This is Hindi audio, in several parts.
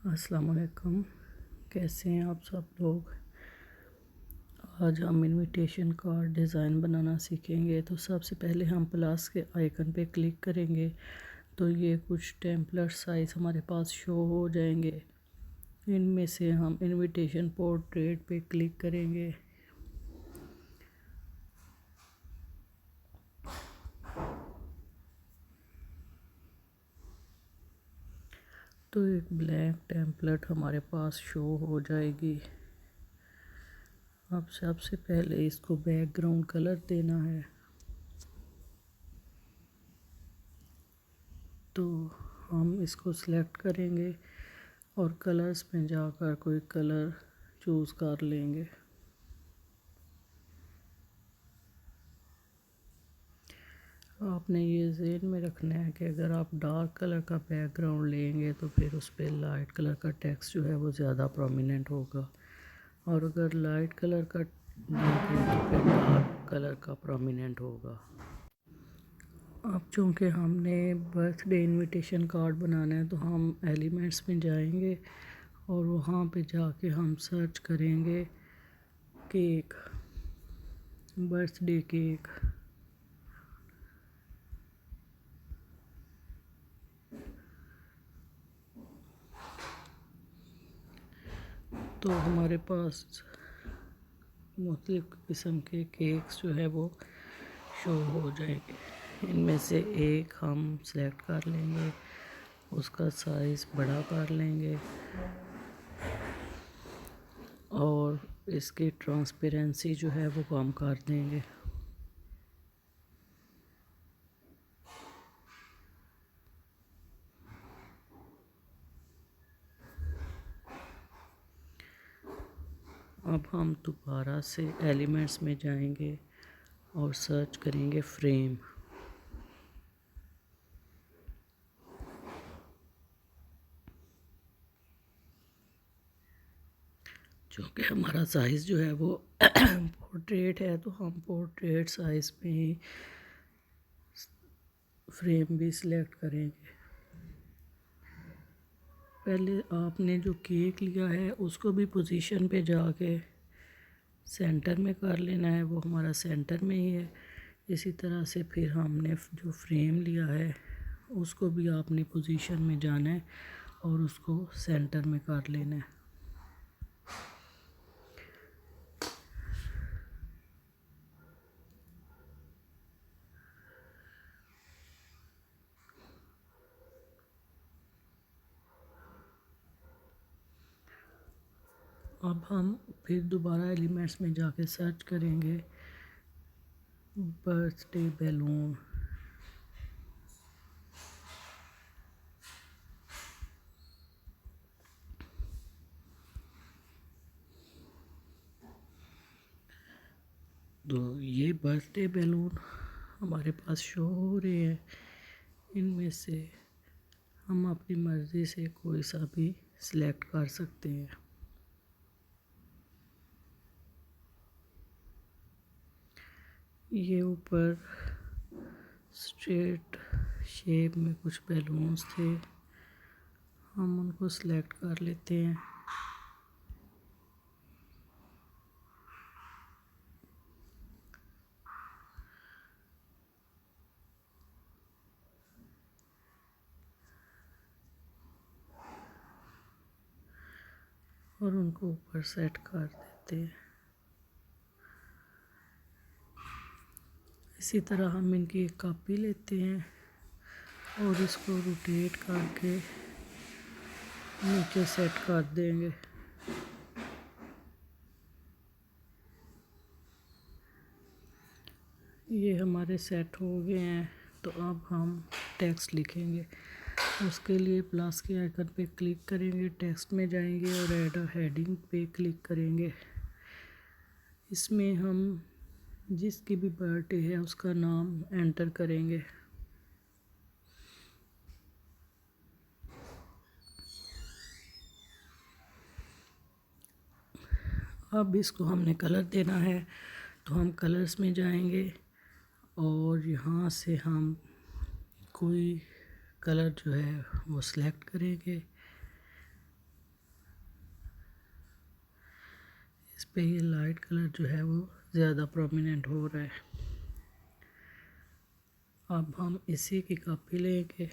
अस्सलाम वालेकुम। कैसे हैं आप सब लोग। आज हम इनविटेशन कार्ड डिज़ाइन बनाना सीखेंगे। तो सबसे पहले हम प्लस के आइकन पे क्लिक करेंगे तो ये कुछ टेम्पलेट साइज़ हमारे पास शो हो जाएंगे। इनमें से हम इनविटेशन पोर्ट्रेट पे क्लिक करेंगे। तो एक ब्लैंक टेम्पलेट हमारे पास शो हो जाएगी। अब सबसे पहले इसको बैकग्राउंड कलर देना है। तो हम इसको सिलेक्ट करेंगे और कलर्स में जाकर कोई कलर चूज़ कर लेंगे। आपने ये ज़हन में रखना है कि अगर आप डार्क कलर का बैकग्राउंड लेंगे तो फिर उस पर लाइट कलर का टेक्स्ट जो है वो ज़्यादा प्रोमिनेंट होगा, और अगर लाइट कलर का लेंगे तो फिर डार्क कलर का प्रोमिनेंट होगा। अब चूँकि हमने बर्थडे इनविटेशन कार्ड बनाना है तो हम एलिमेंट्स में जाएंगे और वहाँ पे जाके हम सर्च करेंगे केक, बर्थडे केक। तो हमारे पास मुख्तलिफ़ किस्म के केक्स जो है वो शो हो जाएंगे। इनमें से एक हम सेलेक्ट कर लेंगे, उसका साइज़ बड़ा कर लेंगे और इसकी ट्रांसपेरेंसी जो है वो कम कर देंगे। अब हम दोबारा से एलिमेंट्स में जाएंगे और सर्च करेंगे फ्रेम। क्योंकि हमारा साइज़ जो है वो पोर्ट्रेट है तो हम पोर्ट्रेट साइज़ में ही फ्रेम भी सिलेक्ट करेंगे। पहले आपने जो केक लिया है उसको भी पोजीशन पे जाके सेंटर में कर लेना है, वो हमारा सेंटर में ही है। इसी तरह से फिर हमने जो फ्रेम लिया है उसको भी आपने पोजीशन में जाना है और उसको सेंटर में कर लेना है। अब हम फिर दोबारा एलिमेंट्स में जाके सर्च करेंगे बर्थडे बैलून। तो ये बर्थडे बैलून हमारे पास शो हो रहे हैं। इनमें से हम अपनी मर्ज़ी से कोई सा भी सिलेक्ट कर सकते हैं। ये ऊपर स्ट्रेट शेप में कुछ बैलून्स थे, हम उनको सिलेक्ट कर लेते हैं। और उनको ऊपर सेट कर देते हैं। इसी तरह हम इनकी एक कॉपी लेते हैं और इसको रोटेट करके नीचे सेट कर देंगे। ये हमारे सेट हो गए हैं। तो अब हम टेक्स्ट लिखेंगे। उसके लिए प्लस के आइकन पे क्लिक करेंगे, टेक्स्ट में जाएंगे और ऐड अ हेडिंग पे क्लिक करेंगे। इसमें हम जिसकी भी बर्थडे है उसका नाम एंटर करेंगे। अब इसको हमने कलर देना है तो हम कलर्स में जाएंगे और यहाँ से हम कोई कलर जो है वो सिलेक्ट करेंगे। इस पे ये लाइट कलर जो है वो ज़्यादा प्रोमिनेंट हो रहा है। अब हम इसी की कॉपी लेंगे,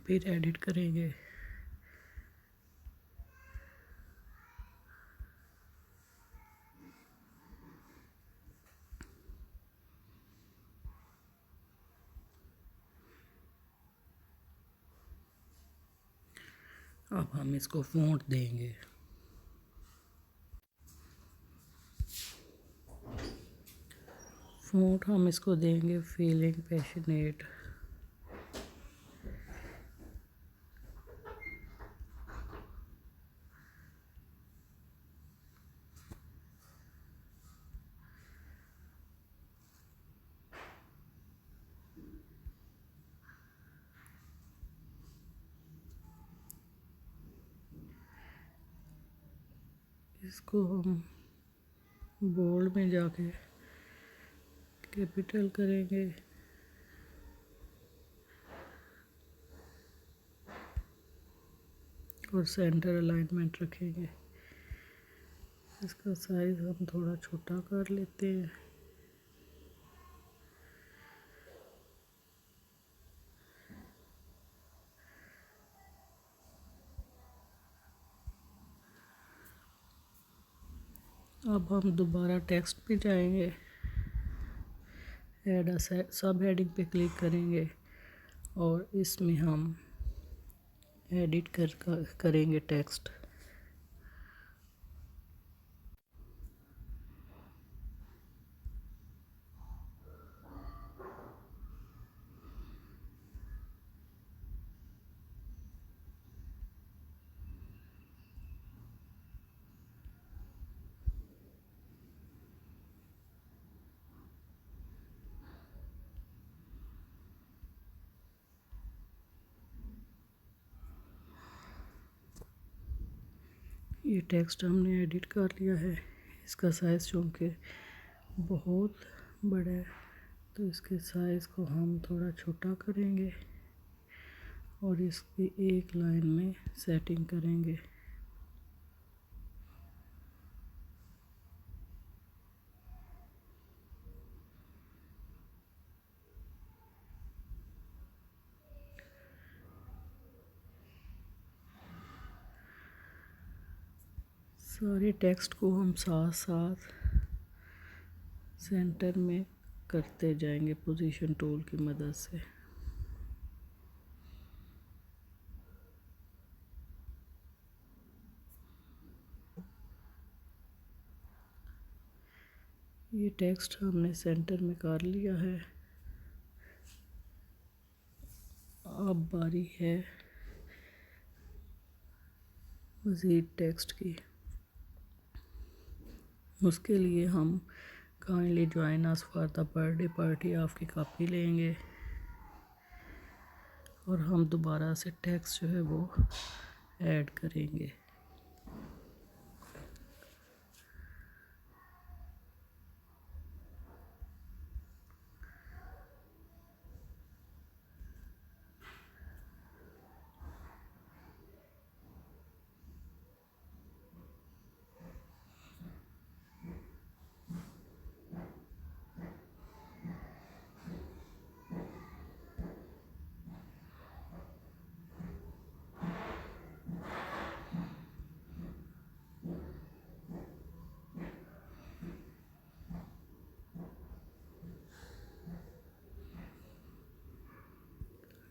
फिर एडिट करेंगे। अब हम इसको फ़ॉन्ट देंगे। फ़ॉन्ट हम इसको देंगे फीलिंग पैशनेट। इसको हम बोल्ड में जाके कैपिटल करेंगे। और सेंटर अलाइनमेंट रखेंगे। इसका साइज़ हम थोड़ा छोटा कर लेते हैं। अब हम दोबारा टेक्स्ट पे जाएंगे, ऐड सब हेडिंग पे क्लिक करेंगे और इसमें हम एडिट करेंगे टेक्स्ट। ये टेक्स्ट हमने एडिट कर लिया है। इसका साइज़ चूँकि बहुत बड़ा है तो इसके साइज़ को हम थोड़ा छोटा करेंगे और इसकी एक लाइन में सेटिंग करेंगे। सारे टेक्स्ट को हम साथ साथ सेंटर में करते जाएंगे पोजीशन टूल की मदद से। ये टेक्स्ट हमने सेंटर में कर लिया है। अब बारी है मज़ीद टेक्स्ट की। उसके लिए हम kindly join us for the birthday party of की कॉपी लेंगे और हम दोबारा से टेक्स्ट जो है वो ऐड करेंगे।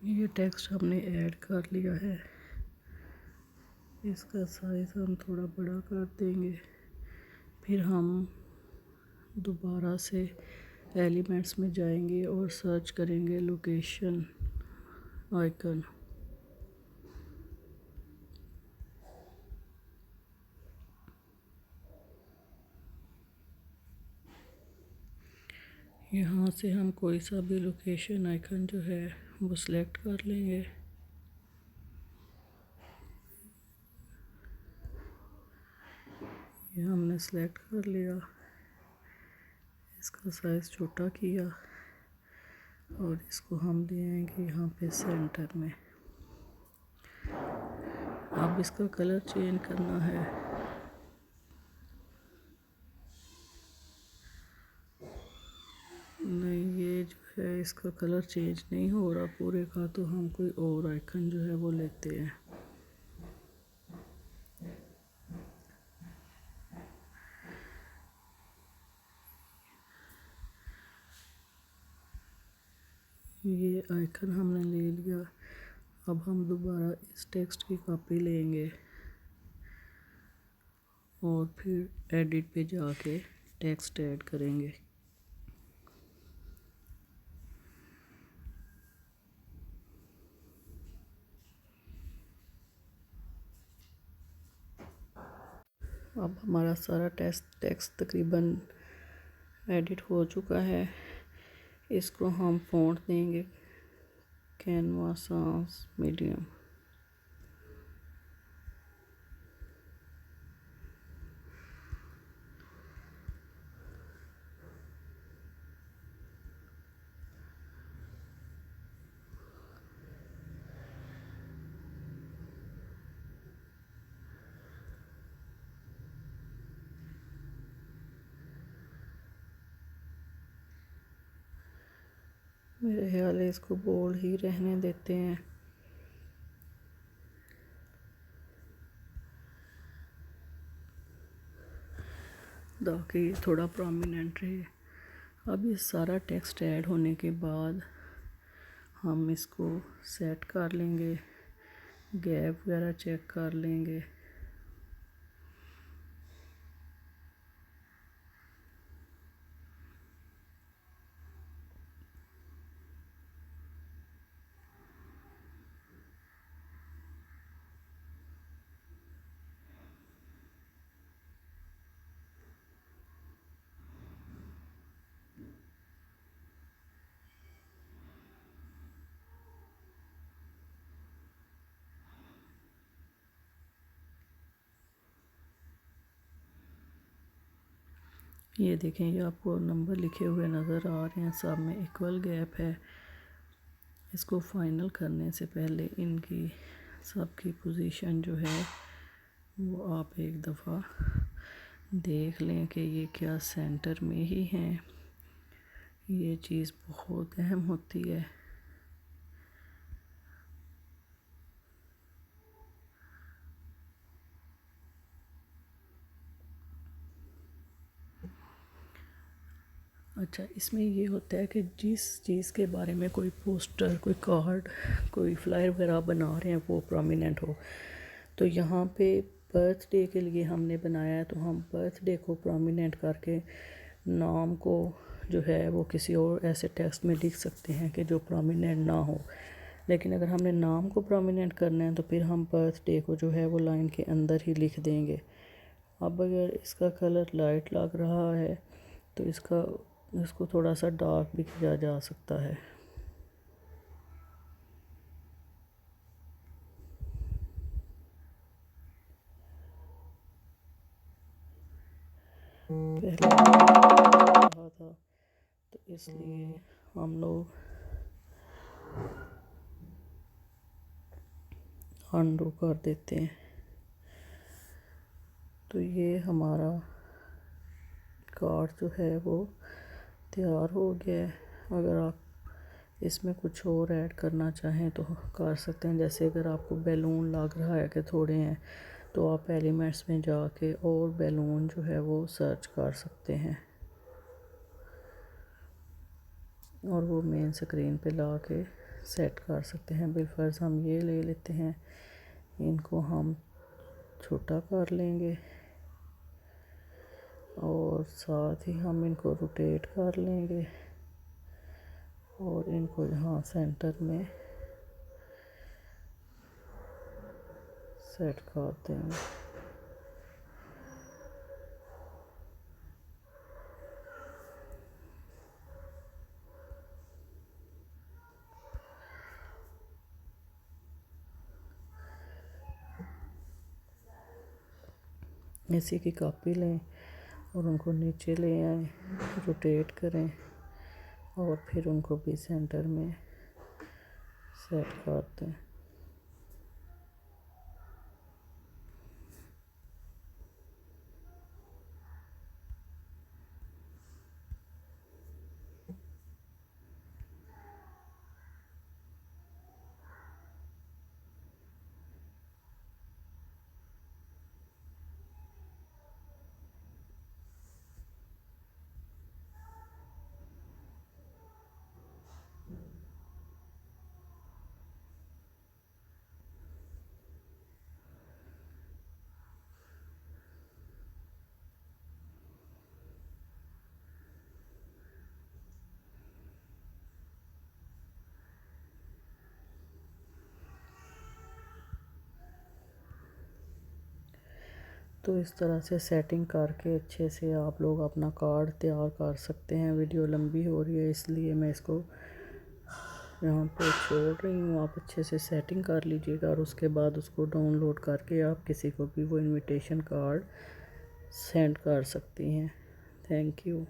ये टेक्स्ट हमने ऐड कर लिया है। इसका साइज़ हम थोड़ा बड़ा कर देंगे। फिर हम दोबारा से एलिमेंट्स में जाएंगे और सर्च करेंगे लोकेशन आइकन। यहाँ से हम कोई सा भी लोकेशन आइकन जो है वो सिलेक्ट कर लेंगे। ये हमने सेलेक्ट कर लिया। इसका साइज़ छोटा किया और इसको हम ले आएंगे यहाँ पे सेंटर में। अब इसका कलर चेंज करना है। नहीं, ये जो है इसका कलर चेंज नहीं हो रहा पूरे का, तो हम कोई और आइकन जो है वो लेते हैं। ये आइकन हमने ले लिया। अब हम दोबारा इस टेक्स्ट की कॉपी लेंगे और फिर एडिट पे जाके टेक्स्ट ऐड करेंगे। अब हमारा सारा टेक्स्ट तकरीबन एडिट हो चुका है। इसको हम फ़ॉन्ट देंगे कैनवा सांस मीडियम। मेरे ख्याल है इसको बोल्ड ही रहने देते हैं। ताकि ये थोड़ा प्रोमिनेंट रहे। अब ये सारा टेक्स्ट ऐड होने के बाद हम इसको सेट कर लेंगे, गैप वगैरह चेक कर लेंगे। ये देखें, ये आपको नंबर लिखे हुए नज़र आ रहे हैं, सब में इक्वल गैप है। इसको फाइनल करने से पहले इनकी सब की पोजीशन जो है वो आप एक दफ़ा देख लें कि ये क्या सेंटर में ही हैं। ये चीज़ बहुत अहम होती है। अच्छा, इसमें ये होता है कि जिस चीज़ के बारे में कोई पोस्टर, कोई कार्ड, कोई फ्लायर वगैरह बना रहे हैं वो प्रोमिनेंट हो, तो यहाँ पे बर्थडे के लिए हमने बनाया है, तो हम बर्थडे को प्रोमिनेंट करके नाम को जो है वो किसी और ऐसे टेक्स्ट में लिख सकते हैं कि जो प्रोमिनेंट ना हो। लेकिन अगर हमने नाम को प्रोमिनेंट करना है तो फिर हम बर्थडे को जो है वो लाइन के अंदर ही लिख देंगे। अब अगर इसका कलर लाइट लग रहा है तो इसको थोड़ा सा डार्क भी किया जा सकता है। पहले रहा था तो इसलिए हम लोग अनडू कर देते हैं। तो ये हमारा कार्ड जो है वो तैयार हो गया है। अगर आप इसमें कुछ और ऐड करना चाहें तो कर सकते हैं। जैसे अगर आपको बैलून लग रहा है कि थोड़े हैं तो आप एलिमेंट्स में जाके और बैलून जो है वो सर्च कर सकते हैं और वो मेन स्क्रीन पे ला के सेट कर सकते हैं। बिलफर्ज हम ये ले लेते हैं, इनको हम छोटा कर लेंगे और साथ ही हम इनको रोटेट कर लेंगे और इनको यहाँ सेंटर में सेट कर देंगे। इसी की कॉपी लें और उनको नीचे ले आएं, रोटेट करें और फिर उनको भी सेंटर में सेट कर दें। तो इस तरह से सेटिंग करके अच्छे से आप लोग अपना कार्ड तैयार कर सकते हैं। वीडियो लंबी हो रही है इसलिए मैं इसको यहाँ पे छोड़ रही हूँ। आप अच्छे से सेटिंग कर लीजिएगा और उसके बाद उसको डाउनलोड करके आप किसी को भी वो इनविटेशन कार्ड सेंड कर सकती हैं। Thank you.